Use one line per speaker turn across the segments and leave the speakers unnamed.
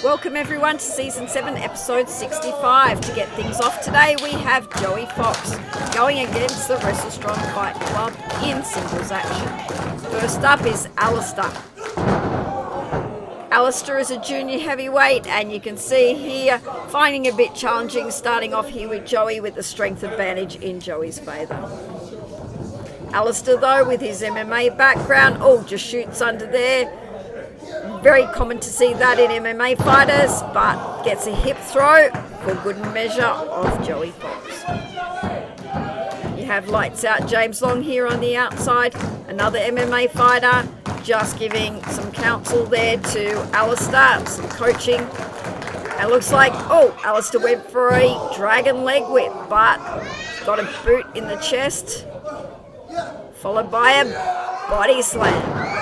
Welcome everyone to Season 7, Episode 65. To get things off today, we have Joey Foxx going against the Wrestle Strong Fight Club in singles action. First up is Alistair. Alistair is a junior heavyweight, and you can see here finding a bit challenging, starting off here with Joey with the strength advantage in Joey's favour. Alistair, though, with his MMA background, just shoots under there. Very common to see that in MMA fighters, but gets a hip throw for good measure of Joey Foxx. You have lights out James Long here on the outside, another MMA fighter, just giving some counsel there to Alistair, some coaching. It looks like, Alistair went for a dragon leg whip, but got a boot in the chest, followed by a body slam.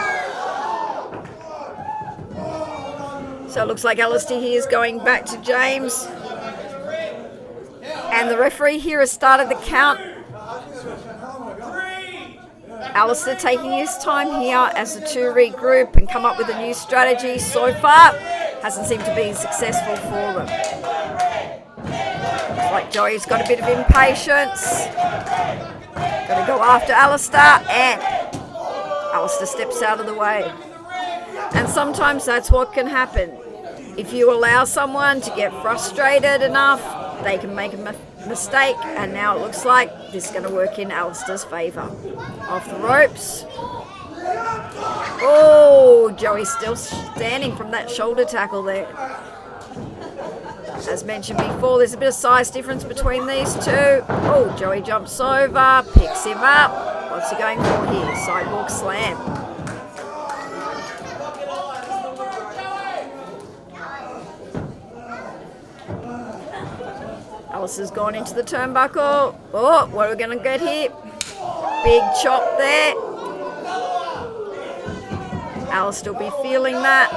So it looks like Alistair here is going back to James. And the referee here has started the count. Alistair taking his time here as the two regroup and come up with a new strategy. So far, hasn't seemed to be successful for them. Looks like Joey's got a bit of impatience. Going to go after Alistair, and Alistair steps out of the way. And sometimes that's what can happen. If you allow someone to get frustrated enough, they can make a mistake, and now it looks like this is going to work in Alistair's favour. Off the ropes. Joey's still standing from that shoulder tackle there. As mentioned before, there's a bit of size difference between these two. Joey jumps over, picks him up. What's he going for here? Sidewalk slam. Alistair's gone into the turnbuckle. What are we going to get here? Big chop there. Alistair will be feeling that.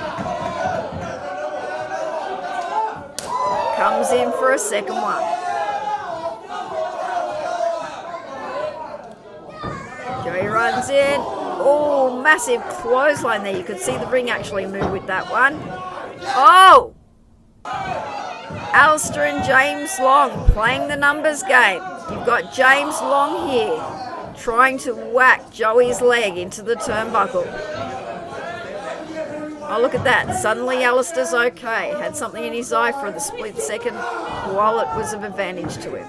Comes in for a second one. Joey runs in. Massive clothesline there. You could see the ring actually move with that one. Alistair and James Long playing the numbers game. You've got James Long here trying to whack Joey's leg into the turnbuckle. Look at that. Suddenly Alistair's okay. Had something in his eye for the split second while it was of advantage to him.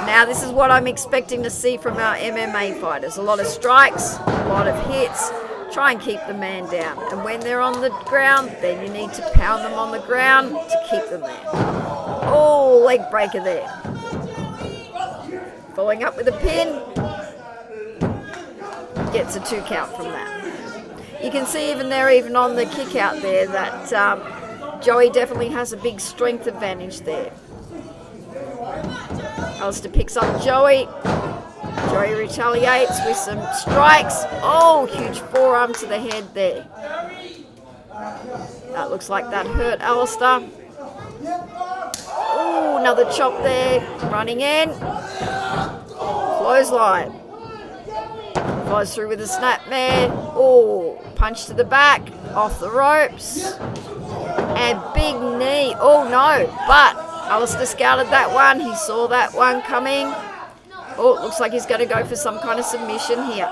Now this is what I'm expecting to see from our MMA fighters. A lot of strikes, a lot of hits. Try and keep the man down. And when they're on the ground, then you need to pound them on the ground to keep them there. Leg breaker there. Following up with a pin. Gets a 2 count from that. You can see even on the kick out there that Joey definitely has a big strength advantage there. Alistair picks up Joey. Joey retaliates with some strikes. Huge forearm to the head there. That looks like that hurt Alistair. Another chop there. Running in. Clothesline. Follows through with a snapmare. Punch to the back. Off the ropes. And big knee. But Alistair scouted that one. He saw that one coming. It looks like he's going to go for some kind of submission here.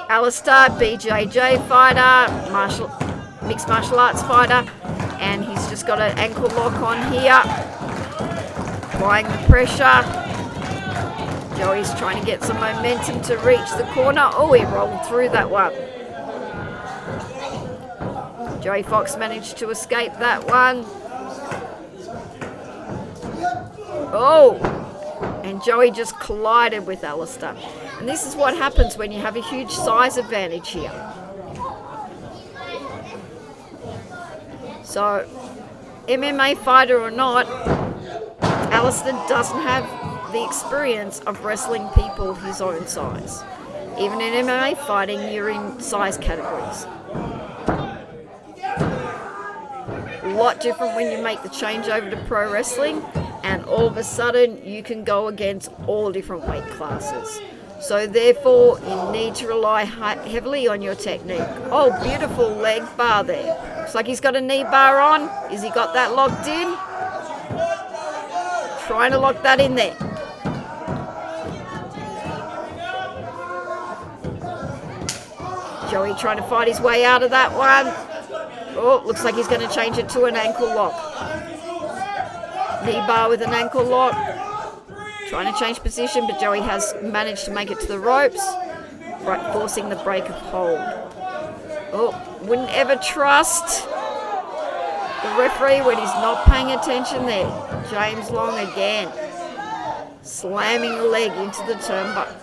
Alistair, BJJ fighter, mixed martial arts fighter, and he's just got an ankle lock on here. Applying the pressure. Joey's trying to get some momentum to reach the corner. He rolled through that one. Joey Foxx managed to escape that one. And Joey just collided with Alistair. And this is what happens when you have a huge size advantage here. So, MMA fighter or not, Alistair doesn't have the experience of wrestling people his own size. Even in MMA fighting, you're in size categories. A lot different when you make the change over to pro wrestling, and all of a sudden you can go against all different weight classes. So therefore, you need to rely heavily on your technique. Oh, beautiful leg bar there. Looks like he's got a knee bar on. Has he got that locked in? Trying to lock that in there. Joey trying to fight his way out of that one. Oh, looks like he's going to change it to an ankle lock. Knee bar with an ankle lock. Trying to change position, but Joey has managed to make it to the ropes, forcing the break of hold. Oh, wouldn't ever trust the referee when he's not paying attention there. James Long again, slamming the leg into the turnbuckle.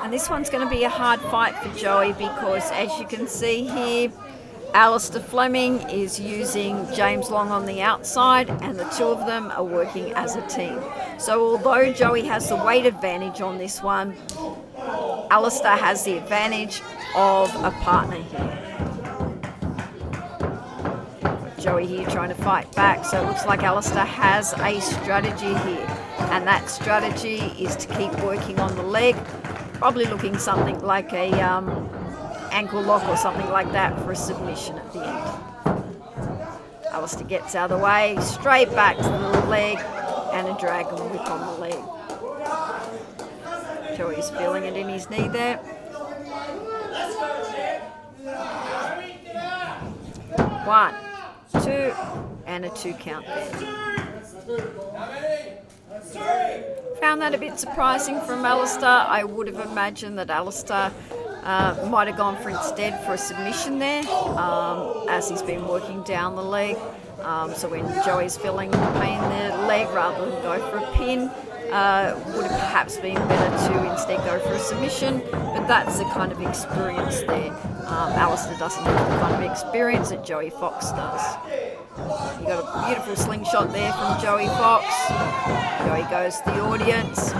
And this one's going to be a hard fight for Joey because, as you can see here, Alistair Fleming is using James Long on the outside, and the two of them are working as a team. So although Joey has the weight advantage on this one, Alistair has the advantage of a partner here. Joey here trying to fight back, so it looks like Alistair has a strategy here, and that strategy is to keep working on the leg, probably looking something like a ankle lock or something like that for a submission at the end. Alistair gets out of the way, straight back to the leg, and a dragon whip on the leg. Joey's feeling it in his knee there. One, two, and a 2 count there. Found that a bit surprising from Alistair. I would have imagined that Alistair might have gone for instead for a submission there, as he's been working down the leg. So when Joey's feeling pain in the leg rather than go for a pin, would have perhaps been better to instead go for a submission, but that's the kind of experience there. Alistair doesn't have the kind of experience that Joey Foxx does. You got a beautiful slingshot there from Joey Foxx. Joey goes to the audience.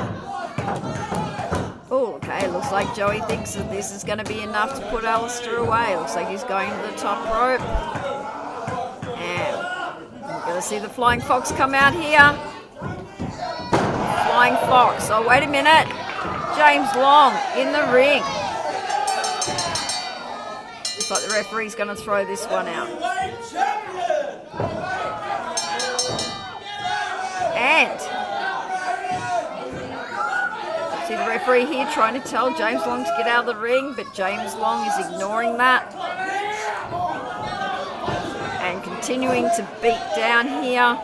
Oh, okay, looks like Joey thinks that this is going to be enough to put Alistair away. Looks like he's going to the top rope. And we're going to see the Flying Fox come out here. Flying Fox. Oh, wait a minute. James Long in the ring. Looks like the referee's going to throw this one out. And see the referee here trying to tell James Long to get out of the ring, but James Long is ignoring that and continuing to beat down here.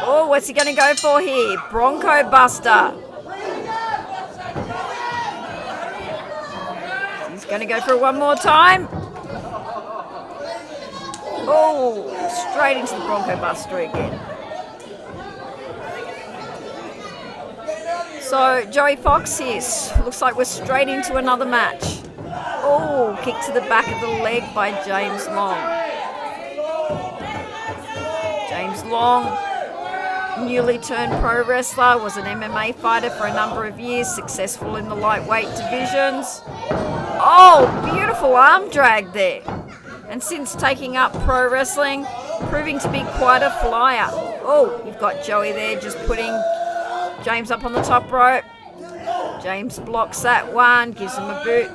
Oh, what's he going to go for here? Bronco Buster. He's going to go for it one more time. Oh, straight into the Bronco Buster again. So Joey Foxx here, looks like we're straight into another match. Oh, kick to the back of the leg by James Long. James Long, newly turned pro wrestler, was an MMA fighter for a number of years, successful in the lightweight divisions. Oh, beautiful arm drag there. And since taking up pro wrestling, proving to be quite a flyer. Oh, you've got Joey there just putting James up on the top rope. James blocks that one, gives him a boot.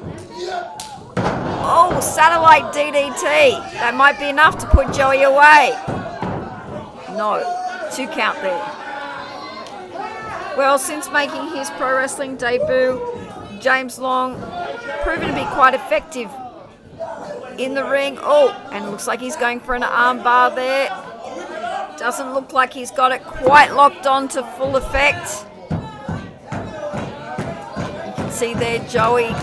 Oh, satellite DDT. That might be enough to put Joey away. No, 2 count there. Well, since making his pro wrestling debut, James Long proven to be quite effective in the ring. Oh, and it looks like he's going for an arm bar there. Doesn't look like he's got it quite locked on to full effect. You can see there Joey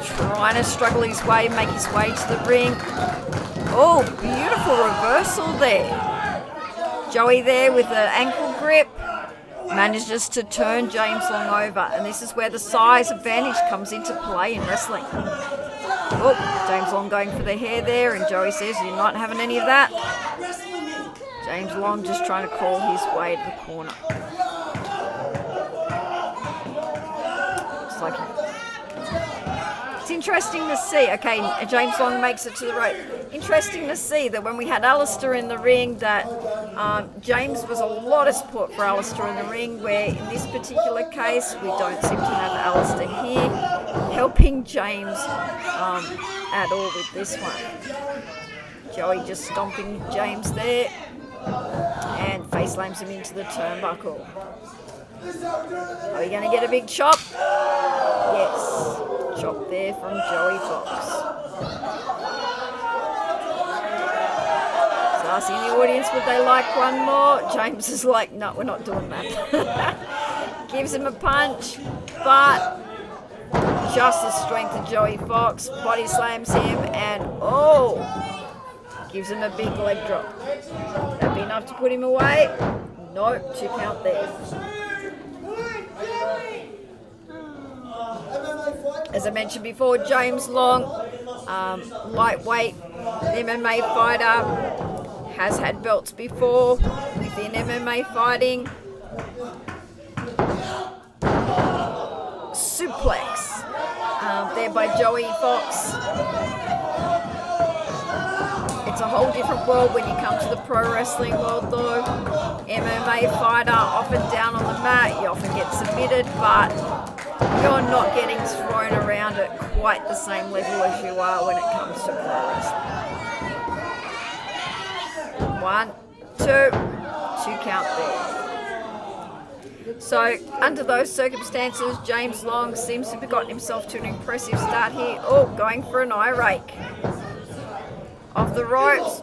trying to struggle his way, make his way to the ring. Oh, beautiful reversal there. Joey there with the ankle grip manages to turn James Long over, and this is where the size advantage comes into play in wrestling. Oh, James Long going for the hair there, and Joey says you're not having any of that. James Long just trying to crawl his way to the corner. Looks like it's interesting to see. Okay, James Long makes it to the rope. Interesting to see that when we had Alistair in the ring, that James was a lot of support for Alistair in the ring, where in this particular case, we don't seem to have Alistair here helping James at all with this one. Joey just stomping James there and face slams him into the turnbuckle. Are we going to get a big chop? Yes. Chop there from Joey Foxx. So asking the audience, would they like one more? James is like, no, we're not doing that. Gives him a punch, but just the strength of Joey Foxx. Body slams him and, gives him a big leg drop. That'd be enough to put him away? Nope, 2 count there. As I mentioned before, James Long, lightweight MMA fighter, has had belts before within MMA fighting. Suplex there by Joey Foxx. It's a whole different world when you come to the pro wrestling world though. MMA fighter, often down on the mat, you often get submitted, but you're not getting thrown around at quite the same level as you are when it comes to pro wrestling. 1, 2 count there. So under those circumstances, James Long seems to have gotten himself to an impressive start here. Going for an eye rake. Off the ropes.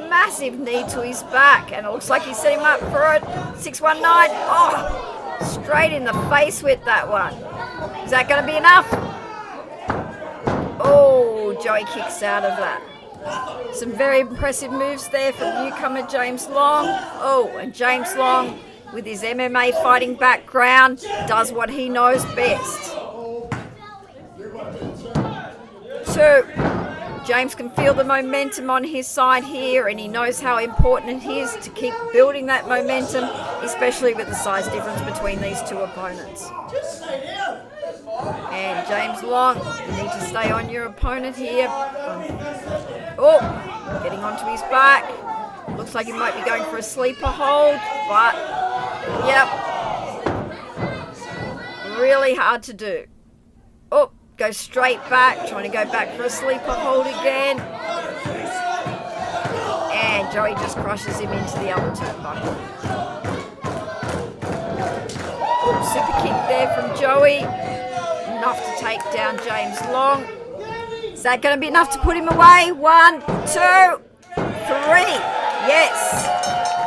Massive knee to his back. And it looks like he's setting him up for a 619. Straight in the face with that one. Is that going to be enough? Joey kicks out of that. Some very impressive moves there from newcomer James Long. And James Long, with his MMA fighting background, does what he knows best. 2. James can feel the momentum on his side here, and he knows how important it is to keep building that momentum, especially with the size difference between these two opponents. And James Long, you need to stay on your opponent here. Getting onto his back. Looks like he might be going for a sleeper hold, but really hard to do. Goes straight back, trying to go back for a sleeper hold again. And Joey just crushes him into the other turnbuckle. Super kick there from Joey. Enough to take down James Long. Is that going to be enough to put him away? 1, 2, 3. Yes.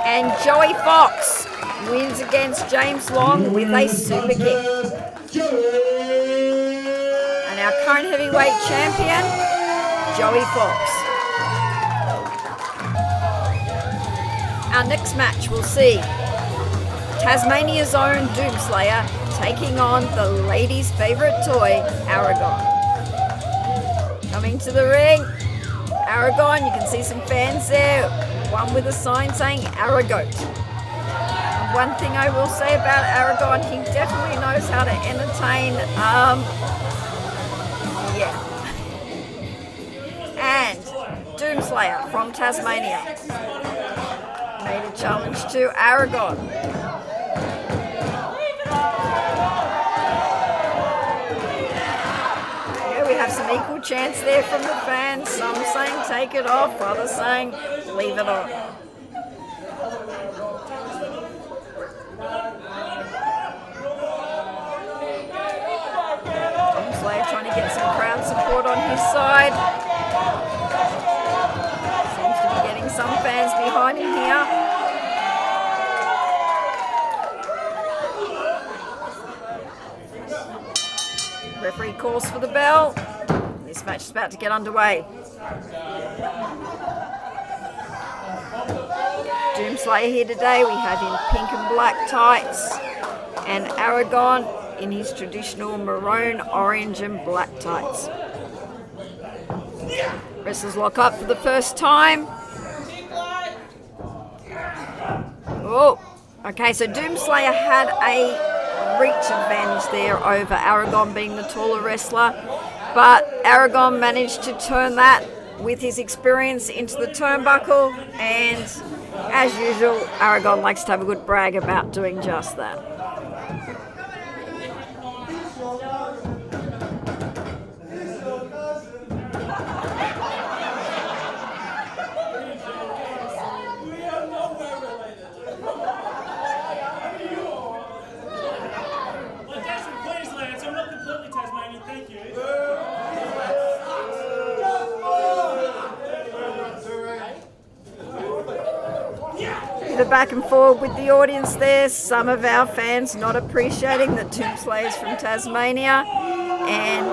And Joey Foxx wins against James Long with a super kick. Our current heavyweight champion, Joey Foxx. Our next match will see Tasmania's own Doomslayer taking on the ladies' favourite toy, Aragon. Coming to the ring, Aragon, you can see some fans there, one with a sign saying Aragoat. And one thing I will say about Aragon, he definitely knows how to entertain. And Doomslayer from Tasmania made a challenge to Aragon. We have some equal chants there from the fans. Some saying take it off, others saying leave it on. Doomslayer trying to get some crowd support on his side. Seems to be getting some fans behind him here. Referee calls for the bell. This match is about to get underway. Doomslayer here today. We have in pink and black tights, and Aragon in his traditional maroon, orange and black tights. Wrestlers lock up for the first time. Okay, so Doomslayer had a reach advantage there over Aragon being the taller wrestler. But Aragon managed to turn that with his experience into the turnbuckle, and as usual, Aragon likes to have a good brag about doing just that. The back and forward with the audience there. Some of our fans not appreciating that Doomslayer's from Tasmania, and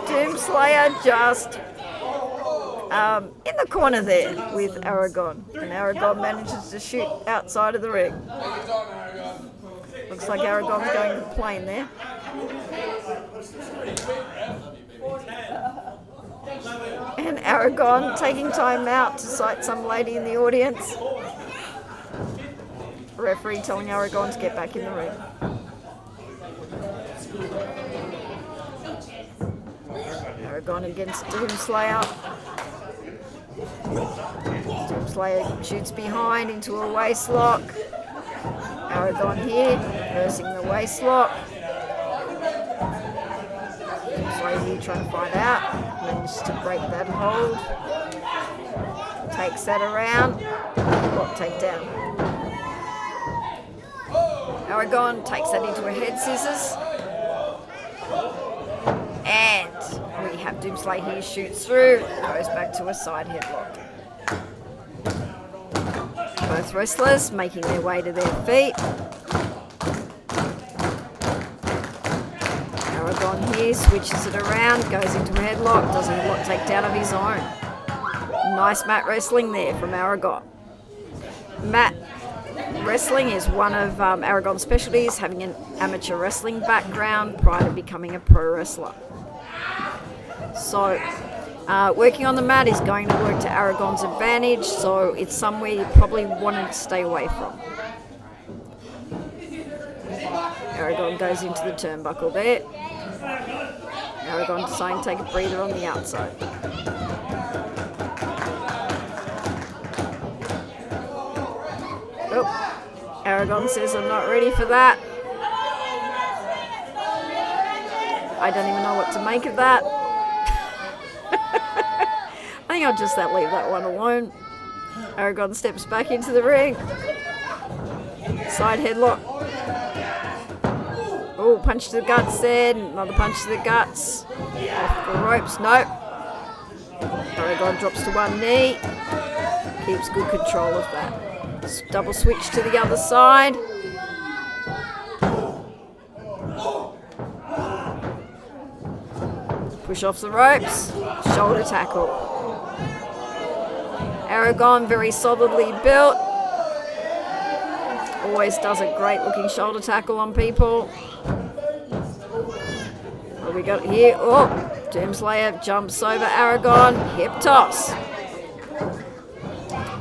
Doomslayer just in the corner there with Aragon, and Aragon manages to shoot outside of the ring. Looks like Aragon's going to plane there. And Aragon taking time out to cite some lady in the audience. Referee telling Aragon to get back in the ring. Aragon against Doomslayer. Doomslayer shoots behind into a waist lock. Aragon here, reversing the waist lock. Doomslayer here trying to find out. Manages to break that hold. Takes that around. Lock takedown. Aragon takes that into a head scissors. And we have Doomslayer here, shoots through, goes back to a side headlock. Both wrestlers making their way to their feet. Aragon here switches it around, goes into a headlock, does a headlock takedown of his own. Nice mat wrestling there from Aragon. Mat wrestling is one of Aragon's specialties, having an amateur wrestling background prior to becoming a pro wrestler. So working on the mat is going to work to Aragon's advantage, so it's somewhere you probably want to stay away from. Aragon goes into the turnbuckle there. Aragon deciding to take a breather on the outside. Oh, Aragon says, I'm not ready for that. I don't even know what to make of that. I think I'll just leave that one alone. Aragon steps back into the ring. Side headlock. Oh, punch to the guts there. Another punch to the guts. Off the ropes. Nope. Aragon drops to one knee. Keeps good control of that. Double switch to the other side. Push off the ropes. Shoulder tackle. Aragon very solidly built. Always does a great looking shoulder tackle on people. What we got here? Oh, Doomslayer jumps over Aragon. Hip toss.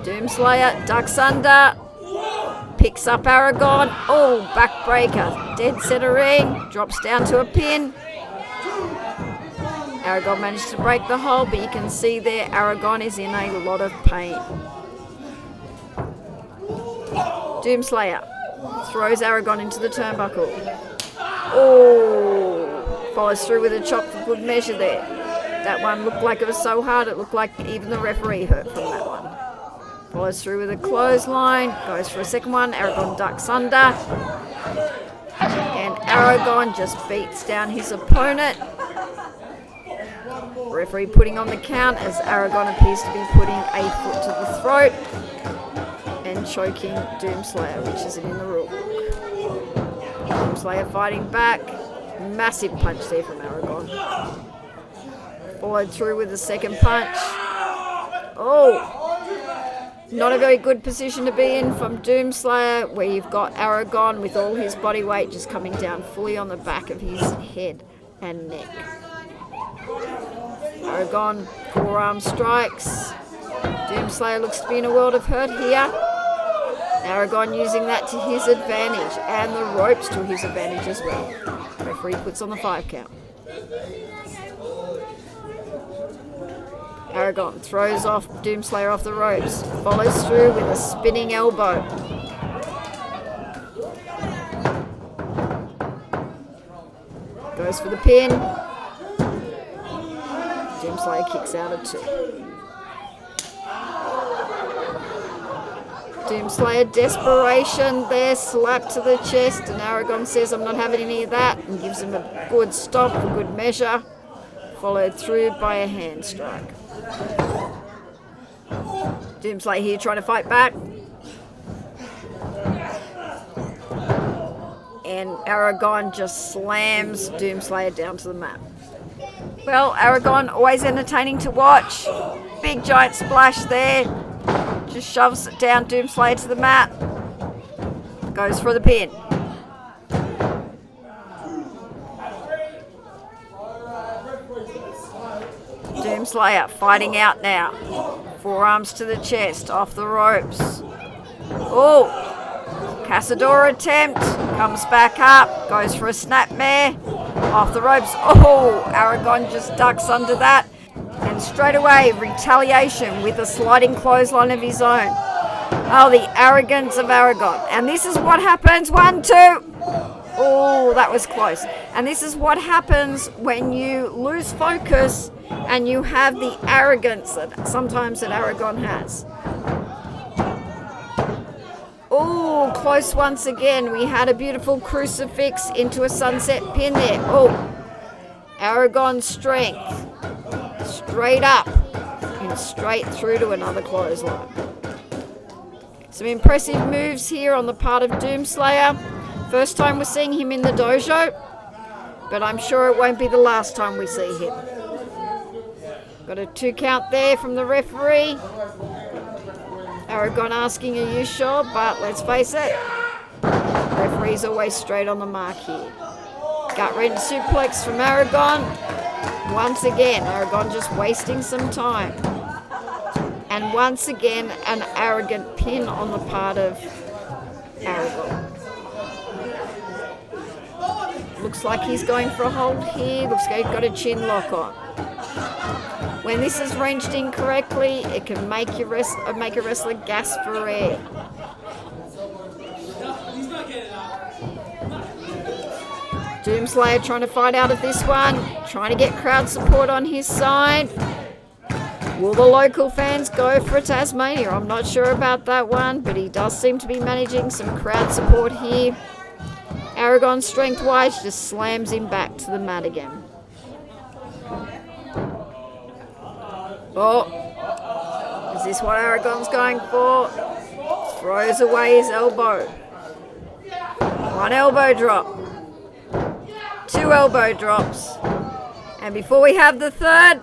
Doomslayer ducks under. Picks up Aragon. Oh, backbreaker. Dead center ring. Drops down to a pin. Aragon managed to break the hold, but you can see there Aragon is in a lot of pain. Doomslayer throws Aragon into the turnbuckle. Oh, follows through with a chop for good measure there. That one looked like it was so hard, it looked like even the referee hurt from that one. Follows through with a clothesline, goes for a second one. Aragon ducks under. And Aragon just beats down his opponent. Referee putting on the count as Aragon appears to be putting a foot to the throat and choking Doomslayer, which isn't in the rule book. Doomslayer fighting back. Massive punch there from Aragon. Followed through with a second punch. Oh! Not a very good position to be in from Doomslayer, where you've got Aragon with all his body weight just coming down fully on the back of his head and neck. Aragon, forearm strikes. Doomslayer looks to be in a world of hurt here. Aragon using that to his advantage, and the ropes to his advantage as well. Referee Referee puts on the 5 count. Aragon throws off Doomslayer off the ropes. Follows through with a spinning elbow. Goes for the pin. Doomslayer kicks out at 2. Doomslayer, desperation there, slap to the chest, and Aragon says, I'm not having any of that, and gives him a good stop, a good measure, followed through by a hand strike. Doomslayer here trying to fight back. And Aragon just slams Doomslayer down to the mat. Well, Aragon, always entertaining to watch. Big giant splash there. Just shoves it down Doomslayer to the mat. Goes for the pin. Doomslayer fighting out now. Forearms to the chest, off the ropes. Oh, Casador attempt, comes back up, goes for a snapmare, off the ropes. Oh, Aragon just ducks under that. And straight away, retaliation with a sliding clothesline of his own. Oh, the arrogance of Aragon. And this is what happens, 1, 2. Oh, that was close. And this is what happens when you lose focus and you have the arrogance that sometimes that Aragon has. Oh, close once again. We had a beautiful crucifix into a sunset pin there. Oh, Aragon's strength. Straight up and straight through to another clothesline. Some impressive moves here on the part of Doomslayer. First time we're seeing him in the dojo, but I'm sure it won't be the last time we see him. Got a 2 count there from the referee. Aragon asking, are you sure? But let's face it, referee's always straight on the mark here. Gut-wrench suplex from Aragon. Once again, Aragon just wasting some time. And once again, an arrogant pin on the part of Aragon. Looks like he's going for a hold here. Looks like he's got a chin lock on. When this is wrenched incorrectly, it can make a wrestler gasp for air. Doomslayer trying to fight out of this one, trying to get crowd support on his side. Will the local fans go for Tasmania? I'm not sure about that one, but he does seem to be managing some crowd support here. Aragon, strength-wise, just slams him back to the mat again. Oh, is this what Aragon's going for? Throws away his elbow. 1 elbow drop. 2 elbow drops. And before we have the 3rd,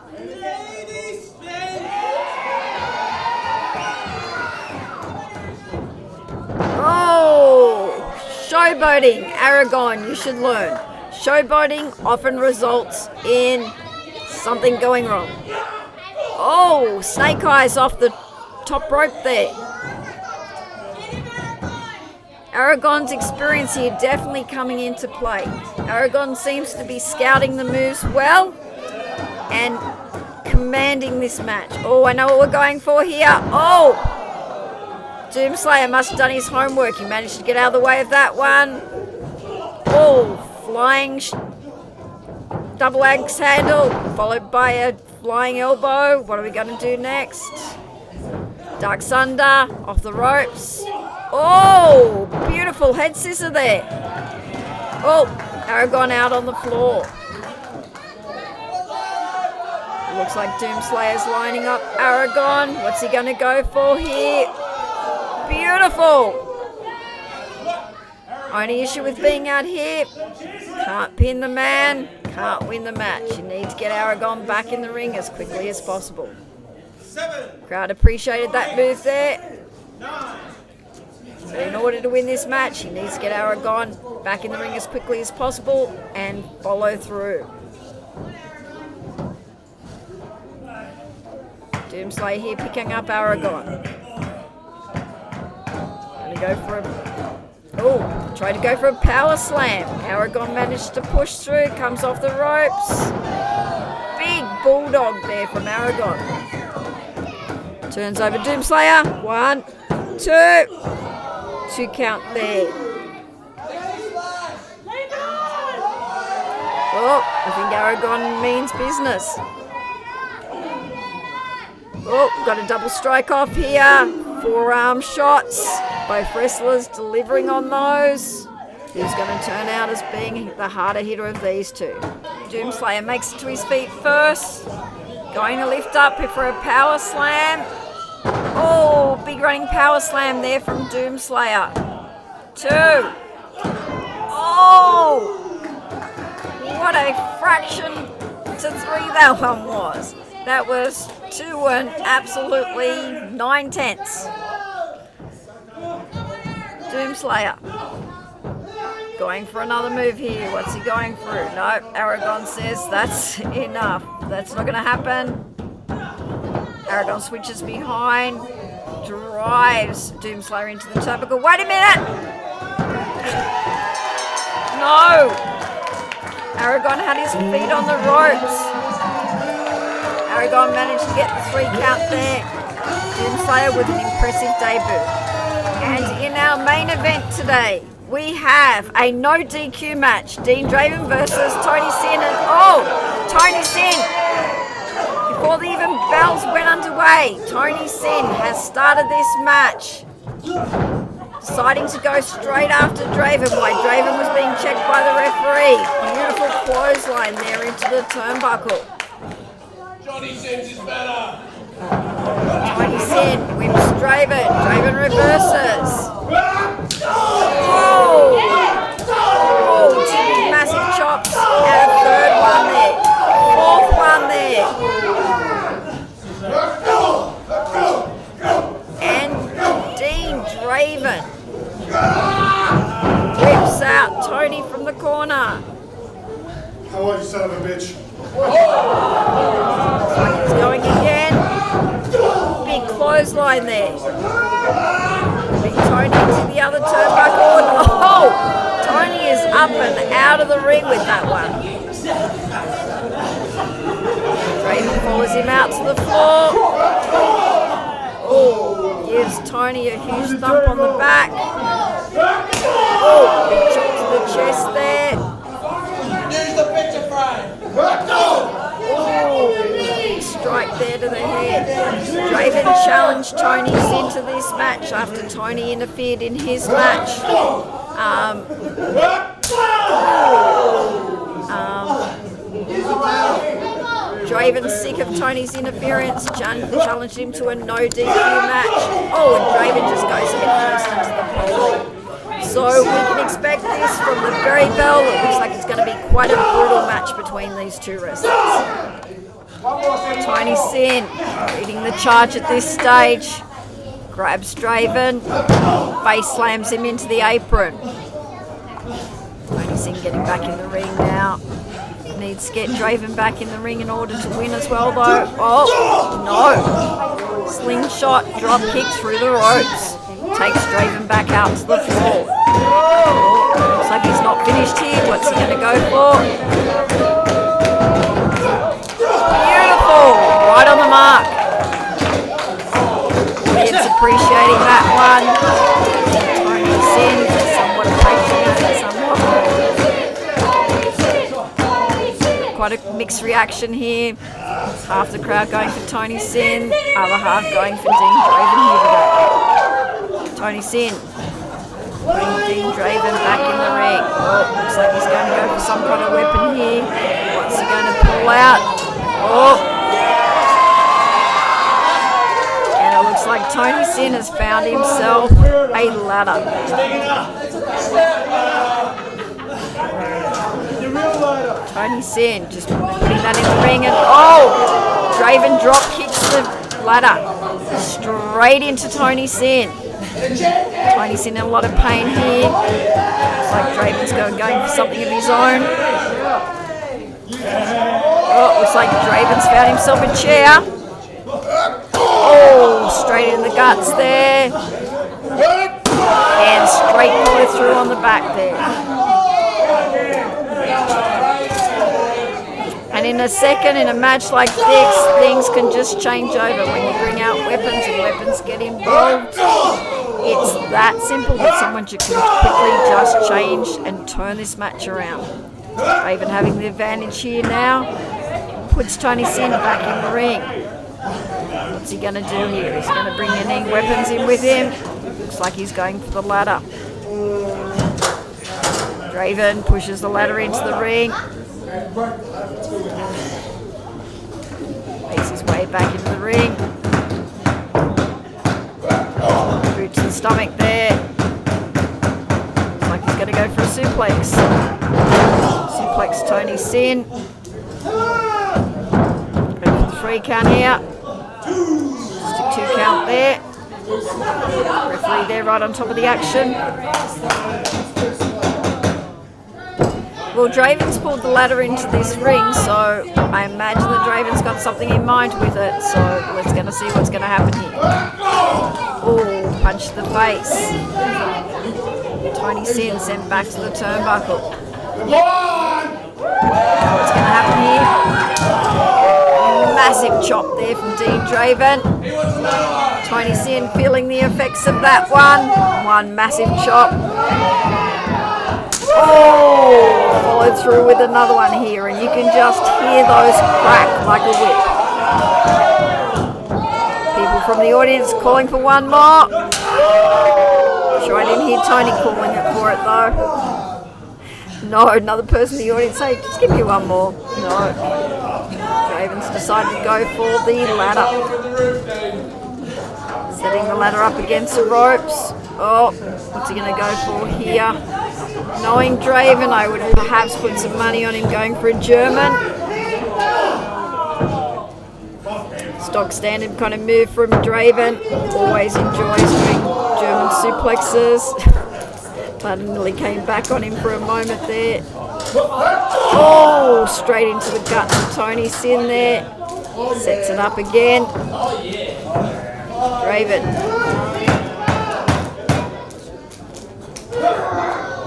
oh, showboating. Aragon, you should learn. Showboating often results in something going wrong. Oh, snake eyes off the top rope there. Aragon's experience here definitely coming into play. Aragon seems to be scouting the moves well and commanding this match. Oh, I know what we're going for here. Oh! Doomslayer must have done his homework. He managed to get out of the way of that one. Oh, flying double axe handle, followed by a flying elbow. What are we going to do next? Ducks under, off the ropes. Oh, beautiful head scissor there. Oh, Aragon out on the floor. Looks like Doomslayer's lining up Aragon. What's he going to go for here? Beautiful. Only issue with being out here, can't pin the man, can't win the match. You need to get Aragon back in the ring as quickly as possible. Crowd appreciated that move there. So in order to win this match, he needs to get Aragon back in the ring as quickly as possible and follow through. Doomslayer here picking up Aragon. Gonna go for a... Oh, tried to go for a power slam. Aragon managed to push through, comes off the ropes. Big bulldog there from Aragon. Turns over Doomslayer. 1, 2. 2 count there. Oh, I think Aragon means business. Oh, got a double strike off here. Forearm shots. Both wrestlers delivering on those. Who's going to turn out as being the harder hitter of these two? Doomslayer makes it to his feet first. Going to lift up for a power slam. Oh, big running power slam there from Doomslayer. 2. Oh! What a fraction to 3 that one was. That was 2 and absolutely 9/10. Doomslayer. Going for another move here. What's he going through? No, Aragon says that's enough. That's not going to happen. Aragon switches behind. Drives Doomslayer into the turnbuckle. Wait a minute! No! Aragon had his feet on the ropes. Aragon managed to get the 3 count there. Doomslayer with an impressive debut. And in our main event today, we have a no DQ match. Dean Draven versus Tony Sin. And Tony Sin. Before the even bells went underway, Tony Sin has started this match. Deciding to go straight after Draven while Draven was being checked by the referee. Beautiful clothesline there into the turnbuckle.
Johnny Sins is better.
Tony Sin whips Draven. Draven reverses. Whoa! Oh, 2 big massive chops and a 3rd one there. 4th one there. And Dean Draven whips out Tony from the corner.
How are you, son of a bitch?
He's going again. Big clothesline there. Big Tony to the other turnbuckle. Oh! Tony is up and out of the ring with that one. Draven follows him out to the floor. Oh, gives Tony a huge thump on the back. Oh, big chop to the chest there.
Use the picture frame.
Oh, big strike there to the head. Draven challenged Tony into this match after Tony interfered in his match. Draven's sick of Tony's interference, challenged him to a no DQ match. Oh, and Draven just goes headfirst into the pole. So we can expect this from the very bell. It looks like it's going to be quite a brutal match between these two wrestlers. Tony Sin leading the charge at this stage. Grabs Draven, face slams him into the apron. Tony Sin getting back in the ring now. Needs to get Draven back in the ring in order to win as well though. Oh, no. Slingshot drop kick through the ropes. Takes Draven back out to the floor. Oh, looks like he's not finished here. What's he going to go for? Beautiful. Right on the mark. Audience appreciating that one. Tony Sin, somewhat appreciating somewhat. Quite a mixed reaction here. Half the crowd going for Tony Sin, other half going for Dean Draven here today. Tony Sin putting Dean Draven back in the ring. Oh, looks like he's going to go for some kind of weapon here. What's he going to pull out? Oh. And it looks like Tony Sin has found himself a ladder. Tony Sin just putting that in the ring and Draven drop kicks the ladder straight into Tony Sin. Tony Sin in a lot of pain here. Looks like Draven's going for something of his own. Oh, looks like Draven's found himself a chair. Oh, straight in the guts there. And straight follow through on the back there. And in a second, in a match like this, things can just change over when you bring out weapons and weapons get involved. It's that simple that someone can quickly just change and turn this match around. Draven having the advantage here now, puts Tony Sin back in the ring. What's he going to do here? He's going to bring any weapons in with him. Looks like he's going for the ladder. Draven pushes the ladder into the ring. Makes his way back into the ring. Boot to the stomach there. Looks like he's going to go for a suplex. Suplex Tony Sin. Go for the 3 count here. Just a 2 count there. Referee there right on top of the action. Well, Draven's pulled the ladder into this ring, so I imagine that Draven's got something in mind with it. So let's going to see what's going to happen here. Oh, punch to the face. Tony Sin sent back to the turnbuckle. What's going to happen here? Massive chop there from Dean Draven. Tony Sin feeling the effects of that one. One massive chop. Oh, followed through with another one here, and you can just hear those crack like a whip. People from the audience calling for one more. Sure, I didn't hear Tony calling it for it though. No, another person in the audience say, just give me one more. No. Draven's decided to go for the ladder. Setting the ladder up against the ropes. Oh, what's he going to go for here? Knowing Draven, I would perhaps put some money on him going for a German. Stock standard kind of move from Draven. Always enjoys doing German suplexes. But nearly came back on him for a moment there. Oh, straight into the guts of Tony Sin there. Sets it up again. Draven.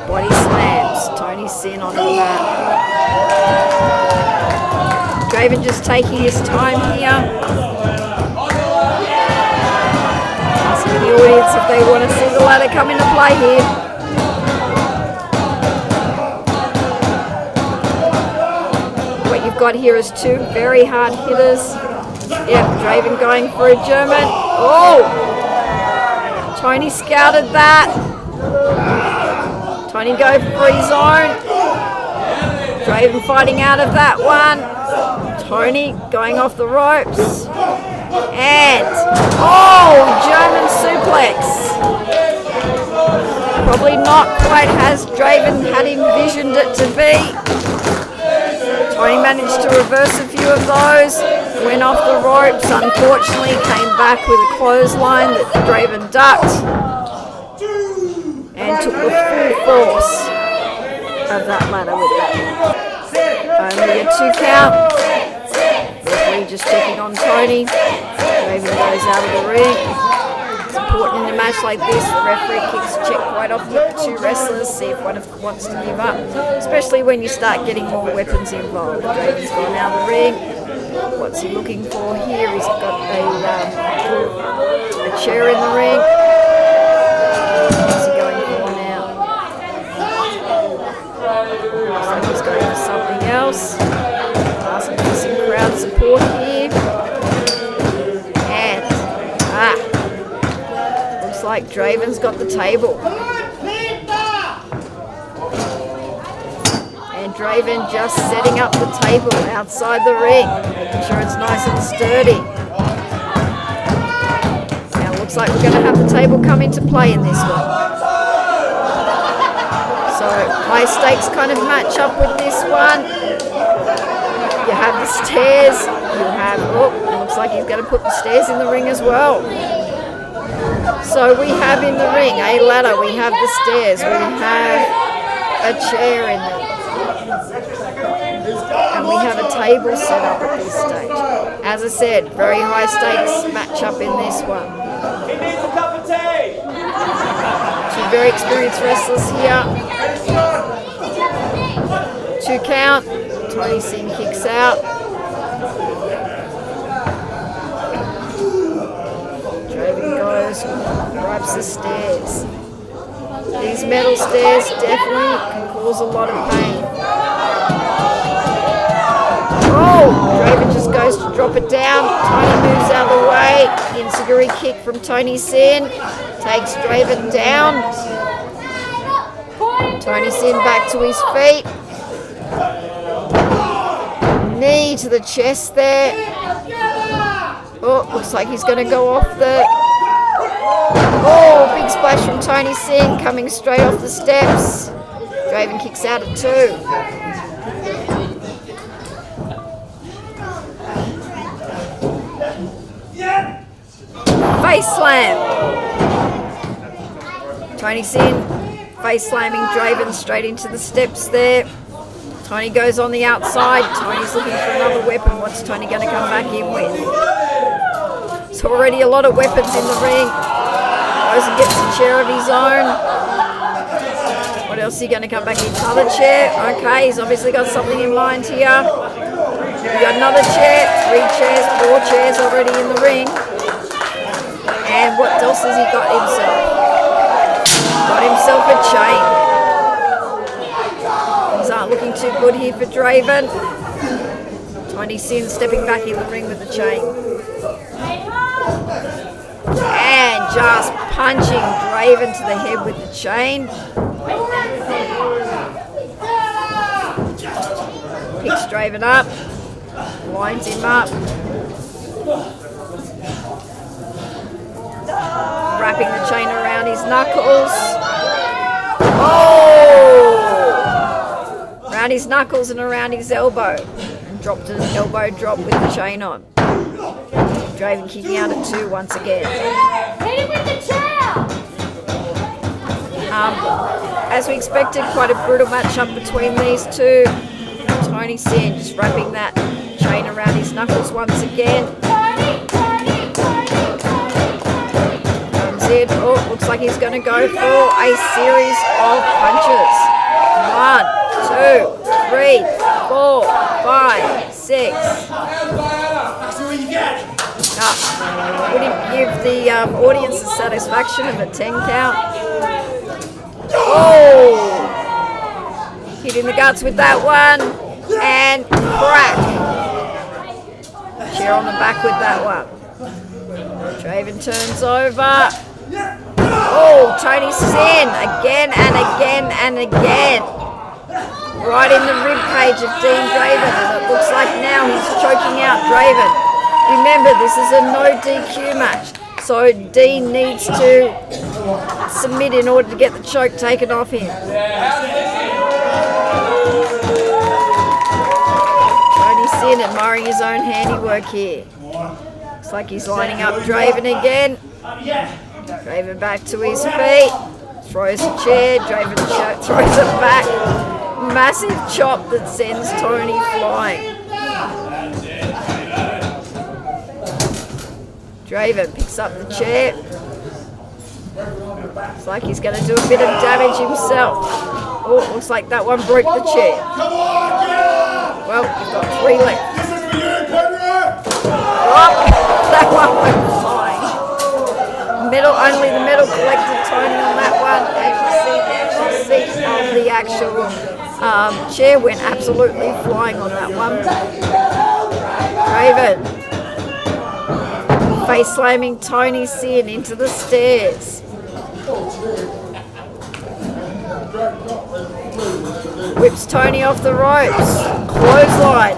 Body slams Tony Sin onto the mat. Draven just taking his time here. Asking the audience if they want to see the ladder come into play here. What you've got here is 2 very hard hitters. Yep, Draven going for a German. Oh! Tony scouted that. Tony go for his own. Draven fighting out of that one. Tony going off the ropes. And, oh, German suplex. Probably not quite as Draven had envisioned it to be. Tony managed to reverse a few of those. Went off the ropes, unfortunately came back with a clothesline that Draven ducked. And took the full force of that ladder with that one. Only a 2 count. Referee just checking on Tony. Draven goes out of the ring. It's important in a match like this. The referee keeps a check quite often with the 2 wrestlers, see if one of them wants to give up. Especially when you start getting more weapons involved. Draven's gone out of the ring. What's he looking for here? He's got a chair in the ring. What's he going for now? Looks like he's going for something else. Asking for some crowd support here. And, looks like Draven's got the table. And Draven just setting up the table outside the ring, making sure it's nice and sturdy. Now it looks like we're going to have the table come into play in this one. So high stakes kind of match up with this one. You have the stairs, you have, oh, it looks like he's going to put the stairs in the ring as well. So we have in the ring a ladder, we have the stairs, we have a chair in there. And we have a table set up at this stage. As I said, very high stakes match up in this one.
He needs a cup of tea.
2 very experienced wrestlers here. 2 count. Tony Sin kicks out. Draven goes, grabs the stairs. These metal stairs definitely can cause a lot of pain. Oh, Draven just goes to drop it down. Tony moves out of the way. Enziguri kick from Tony Sin. Takes Draven down. Tony Sin back to his feet. Knee to the chest there. Oh, looks like he's going to go off the... Oh, big splash from Tony Sin coming straight off the steps. Draven kicks out at 2. Face slam. Tony Sin face slamming Draven straight into the steps there. Tony goes on the outside. Tony's looking for another weapon. What's Tony going to come back in with? There's already a lot of weapons in the ring. Goes and gets a chair of his own. What else is he going to come back in? Another chair. Okay, he's obviously got something in mind here. We got another chair, 3 chairs, 4 chairs already in the ring. And what else has he got himself? Got himself a chain. Things aren't looking too good here for Draven. Tony Sin stepping back in the ring with the chain. And just punching Draven to the head with the chain. Picks Draven up. Lines him up. Wrapping the chain around his knuckles. Oh! Around his knuckles and around his elbow. And dropped an elbow drop with the chain on. Draven kicking out at 2 once again.
Hit him with the chair!
As we expected, quite a brutal matchup between these two. Tony Sin just wrapping that chain around his knuckles once again. Comes in. Oh, looks like he's going to go for a series of punches. 1, 2, 3, 4, 5, 6. Wouldn't give the audience the satisfaction of a 10 count. Oh! Hit in the guts with that one. And crack. Chair on the back with that one. Draven turns over. Oh, Tony Sin again and again and again. Right in the rib cage of Dean Draven. And it looks like now he's choking out Draven. Remember, this is a no DQ match. So Dean needs to submit in order to get the choke taken off him. Tony Sin admiring his own handiwork here. Looks like he's lining up Draven again. Draven back to his feet. Throws a chair. Draven throws it back. Massive chop that sends Tony flying. Draven picks up the chair. Looks like he's going to do a bit of damage himself. Oh, looks like that one broke the chair. Well, we've got 3 left. Oh, that one went flying. Only the metal collected Tony on that one. As you see, the actual seat of the actual chair went absolutely flying on that one. Draven face slamming Tony Sin into the stairs. Whips Tony off the ropes. Clothesline.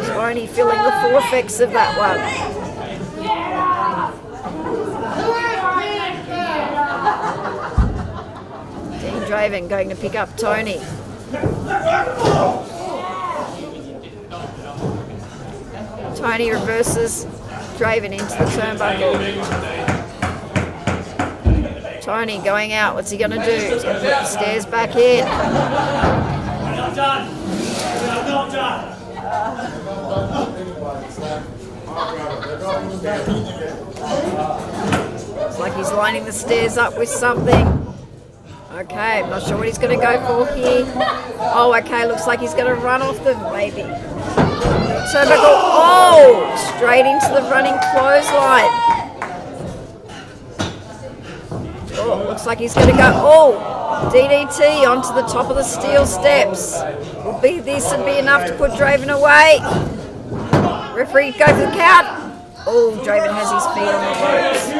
Tony feeling the full effects of that one. Dean Draven going to pick up Tony. Tony reverses Draven into the turnbuckle. Tony going out. What's he going to do? He's going to put the stairs back in. Looks like he's lining the stairs up with something. Okay, I'm not sure what he's going to go for here. Oh, okay, looks like he's going to run off them, maybe. Turnbuckle, oh, straight into the running clothesline. Oh, looks like he's going to go, oh, DDT onto the top of the steel steps. Will be this and be enough to put Draven away. Referee go for the count. Oh, Draven has his feet on the ropes.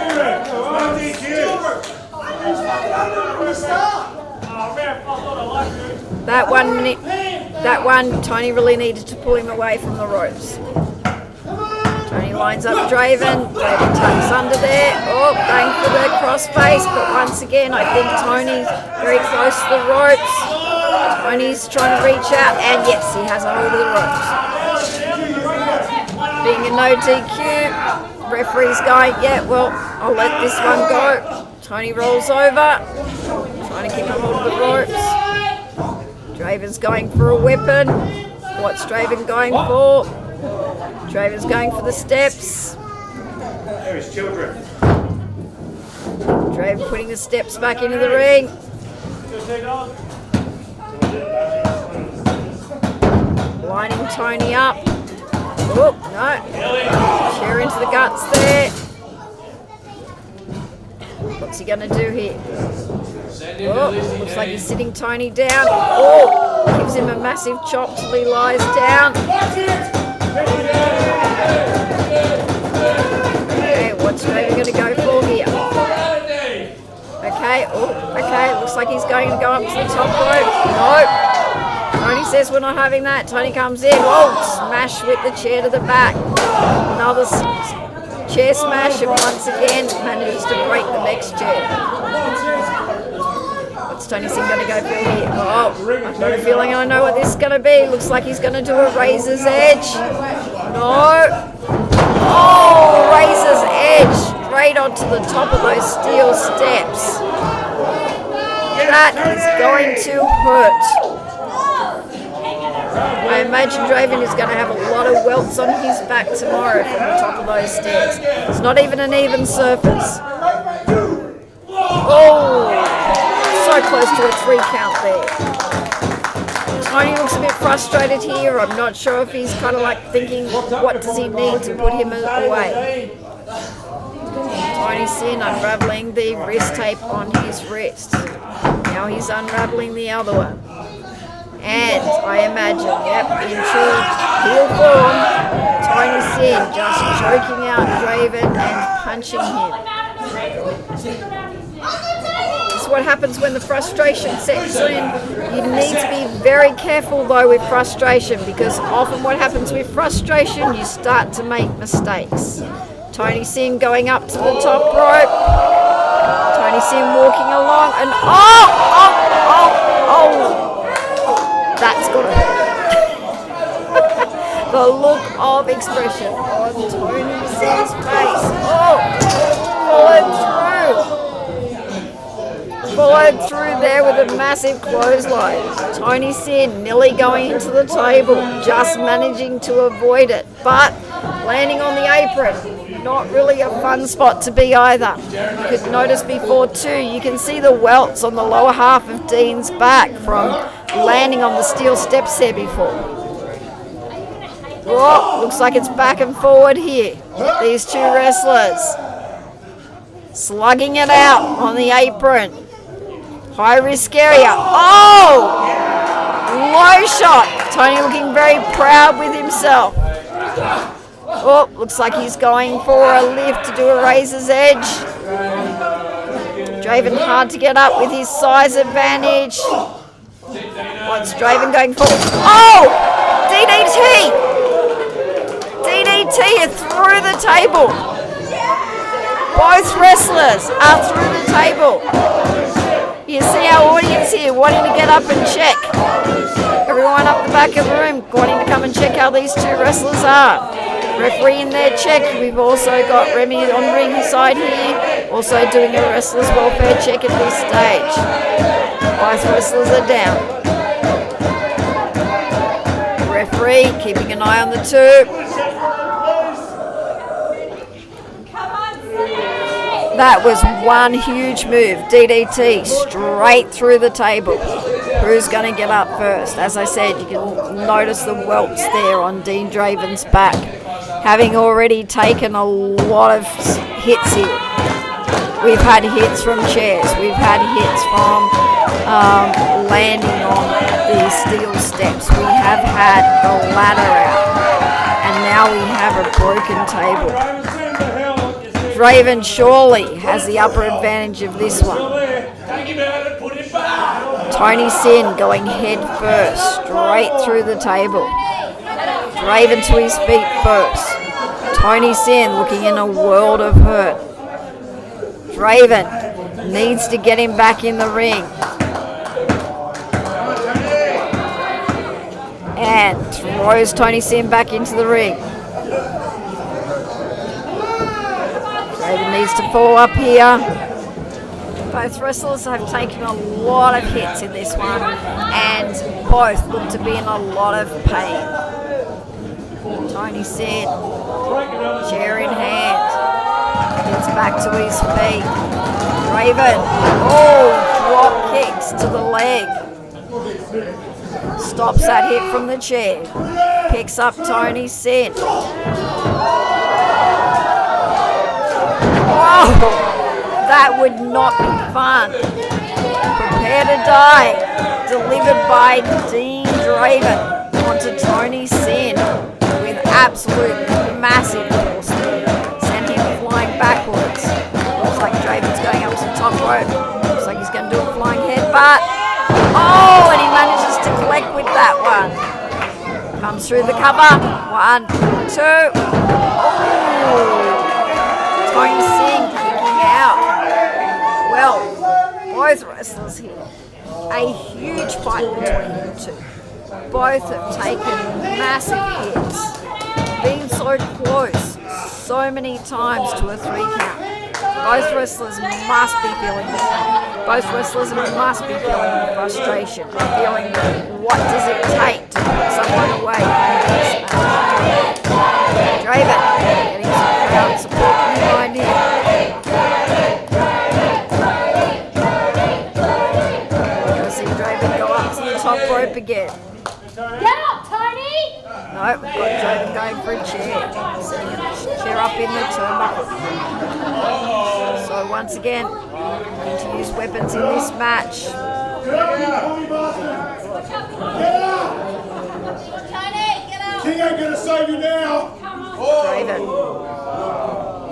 That one, Tony really needed to pull him away from the ropes. Tony lines up Draven. Draven tucks under there. Oh, going for the crossface, but once again, I think Tony's very close to the ropes. Tony's trying to reach out, and yes, he has a hold of the ropes. Being a no DQ, referee's going, yeah, well, I'll let this one go. Tony rolls over, trying to keep a hold of the ropes. Draven's going for a weapon. What's Draven going for? Draven's going for the steps.
There's children.
Draven putting the steps back into the ring. Lining Tony up. Oh, no. Chair into the guts there. What's he going to do here? Oh, looks like he's sitting Tony down. Oh, gives him a massive chop till he lies down. Okay, what's Draven going to go for here? Okay, oh, okay, looks like he's going to go up to the top rope. Nope. Tony says we're not having that. Tony comes in. Whoa, smash with the chair to the back. Another chair smash, and once again manages to break the next chair. What's Tony Singh going to go for here? Oh, I've got a feeling I know what this is going to be. Looks like he's going to do a razor's edge. No. Oh, razor's edge. Straight onto the top of those steel steps. That is going to hurt. I imagine Draven is going to have a lot of welts on his back tomorrow from the top of those stairs. It's not even an even surface. Oh, so close to a 3 count there. Tony looks a bit frustrated here. I'm not sure if he's kind of like thinking, what does he need to put him away? Tony Sin unraveling the wrist tape on his wrist. Now he's unraveling the other one. And I imagine, yep, in true heel form, Tony Sin just choking out Draven and punching him. This is what happens when the frustration sets in. You need to be very careful though with frustration, because often what happens with frustration, you start to make mistakes. Tony Sin going up to the top rope. Tony Sin walking along, and that's good. The look of expression on Tony Sin's face. Oh, followed through there with a massive clothesline. Tony Sin nearly going into the table, just managing to avoid it, but landing on the apron. Not really a fun spot to be either. You could notice before too, you can see the welts on the lower half of Dean's back from landing on the steel steps there before. Oh, looks like it's back and forward here. These two wrestlers slugging it out on the apron. High risk area. Oh! Low shot. Tony looking very proud with himself. Oh, looks like he's going for a lift to do a razor's edge. Draven hard to get up with his size advantage. What's Draven going for? Oh! DDT! DDT through the table. Both wrestlers are through the table. You see our audience here wanting to get up and check. Everyone up the back of the room wanting to come and check how these two wrestlers are. Referee in there check. We've also got Remy on ringside here, also doing a wrestler's welfare check at this stage. Both wrestlers are down. Referee keeping an eye on the two. That was one huge move. DDT straight through the table. Who's going to get up first? As I said, you can notice the welts there on Dean Draven's back, having already taken a lot of hits here. We've had hits from chairs. We've had hits from landing on the steel steps. We have had the ladder out. And now we have a broken table. Draven surely has the upper advantage of this one. Tony Sin going head first, straight through the table. Draven to his feet first. Tony Sin looking in a world of hurt. Draven needs to get him back in the ring. And throws Tony Sin back into the ring. Draven needs to fall up here. Both wrestlers have taken a lot of hits in this one, and both look to be in a lot of pain. Tony Sin, chair in hand, gets back to his feet. Draven, drop kicks to the leg. Stops that hit from the chair. Picks up Tony Sin. That would not be fun. Prepare to die. Delivered by Dean Draven onto Tony Sin with absolute massive force there. Sent him flying backwards. Looks like Draven's going up to the top rope. Looks like he's going to do a flying headbutt. And he manages to collect with that one. Comes through the cover. 1, 2. Tony Sin kicking out. Well, both wrestlers here. A huge fight between the two. Both have taken massive hits. Been so close so many times to a 3 count. Both wrestlers must be feeling the pain. Both wrestlers must be feeling the frustration. Feeling what does it take to put someone away in this match. Draven getting some crowd support behind him. Top rope again.
Get up, Tony!
No, we've got Draven going for a chair. Setting a chair up in the turnbuckle. So once again, looking to use weapons in this match.
King ain't gonna save you now.
Draven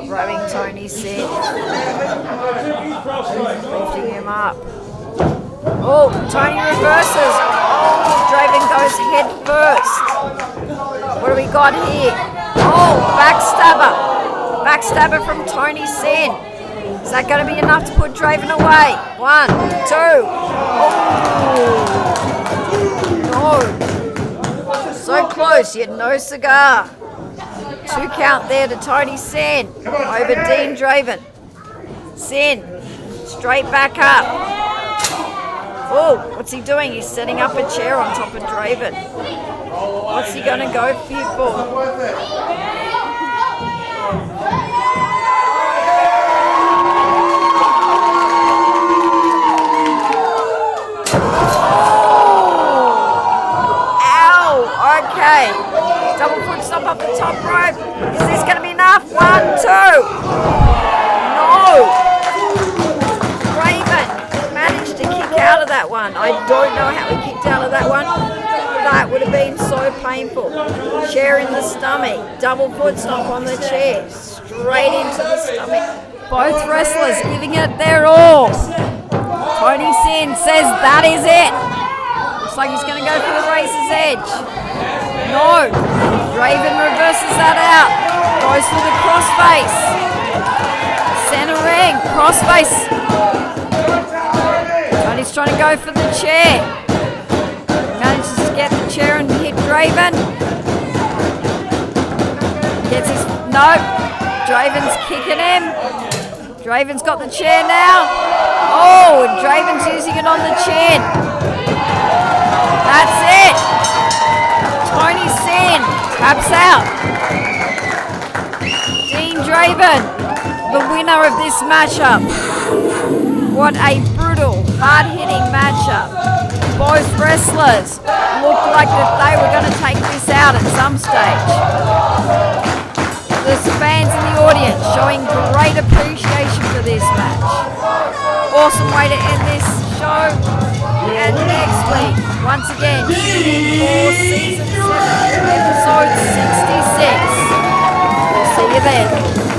throwing Tony Sin. Lifting him up. Tony reverses. Draven goes head first. What do we got here? Backstabber. Backstabber from Tony Sin. Is that going to be enough to put Draven away? 1, 2. No. So close, yet no cigar. 2 count there to Tony Sin over Dean Draven. Sin straight back up. What's he doing? He's setting up a chair on top of Draven. What's he going to go for? Okay. Double foot stomp up the top rope. Is this going to be enough? 1, 2. No. Draven managed to kick out of that one. I don't know how he kicked out of that one. That would have been so painful. Chair in the stomach. Double foot stomp on the chair. Straight into the stomach. Both wrestlers giving it their all. Tony Sin says that is it. Looks like he's going to go for the razor's edge. No. Draven reverses that out. Goes for the crossface. Center ring. Crossface. Tony's trying to go for the chair. Manages to get the chair and hit Draven. Gets his... No. Draven's kicking him. Draven's got the chair now. And Draven's using it on the chin. That's it. Tony taps out. Dean Draven, the winner of this matchup. What a brutal, hard-hitting matchup. Both wrestlers looked like that they were going to take this out at some stage. The fans in the audience showing great appreciation for this match. Awesome way to end this show. And next week, once again, for season 7, episode 66. We'll see you then.